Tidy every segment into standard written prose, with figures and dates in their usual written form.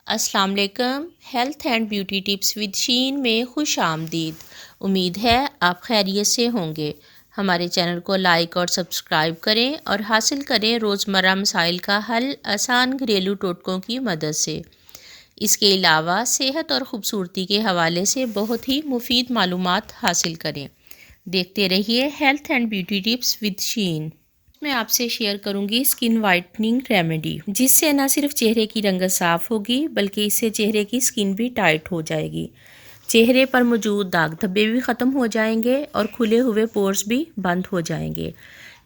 अस्सलाम वालेकुम। Health and beauty tips with Sheen में खुश आमदीद। उम्मीद है आप खैरियत से होंगे। हमारे चैनल को लाइक और सब्सक्राइब करें और हासिल करें रोज़मर्रा मसाइल का हल आसान घरेलू टोटकों की मदद से। इसके अलावा सेहत और ख़ूबसूरती के हवाले से बहुत ही मुफीद मालूमात हासिल करें। देखते रहिए health and beauty tips with Sheen. मैं आपसे शेयर करूंगी स्किन वाइटनिंग रेमेडी, जिससे न सिर्फ चेहरे की रंगत साफ़ होगी बल्कि इससे चेहरे की स्किन भी टाइट हो जाएगी। चेहरे पर मौजूद दाग धब्बे भी ख़त्म हो जाएंगे और खुले हुए पोर्स भी बंद हो जाएंगे।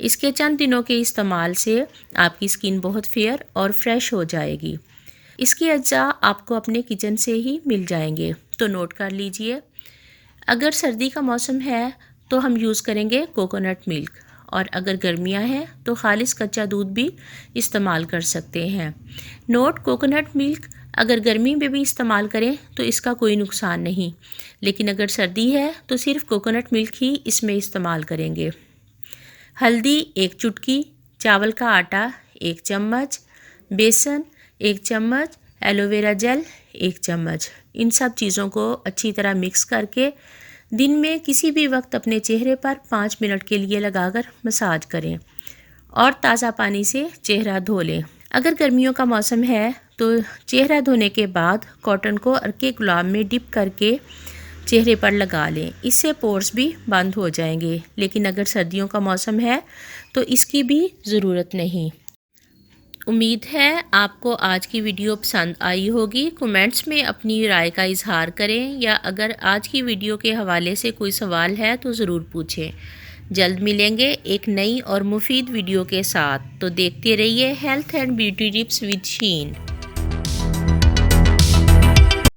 इसके चंद दिनों के इस्तेमाल से आपकी स्किन बहुत फेयर और फ्रेश हो जाएगी। इसके अज्जा आपको अपने किचन से ही मिल जाएंगे, तो नोट कर लीजिए। अगर सर्दी का मौसम है तो हम यूज़ करेंगे कोकोनट मिल्क, और अगर गर्मियां हैं तो खालिस कच्चा दूध भी इस्तेमाल कर सकते हैं। नोट: कोकोनट मिल्क अगर गर्मी में भी इस्तेमाल करें तो इसका कोई नुकसान नहीं, लेकिन अगर सर्दी है तो सिर्फ कोकोनट मिल्क ही इसमें इस्तेमाल करेंगे। हल्दी 1 चुटकी, चावल का आटा 1 चम्मच, बेसन 1 चम्मच, एलोवेरा जेल 1 चम्मच। इन सब चीज़ों को अच्छी तरह मिक्स करके दिन में किसी भी वक्त अपने चेहरे पर 5 मिनट के लिए लगाकर मसाज करें और ताज़ा पानी से चेहरा धो लें। अगर गर्मियों का मौसम है तो चेहरा धोने के बाद कॉटन को अर्के गुलाब में डिप करके चेहरे पर लगा लें। इससे पोर्स भी बंद हो जाएंगे। लेकिन अगर सर्दियों का मौसम है तो इसकी भी ज़रूरत नहीं। उम्मीद है आपको आज की वीडियो पसंद आई होगी। कमेंट्स में अपनी राय का इजहार करें, या अगर आज की वीडियो के हवाले से कोई सवाल है तो ज़रूर पूछें। जल्द मिलेंगे एक नई और मुफीद वीडियो के साथ, तो देखते रहिए health and beauty tips with sheen.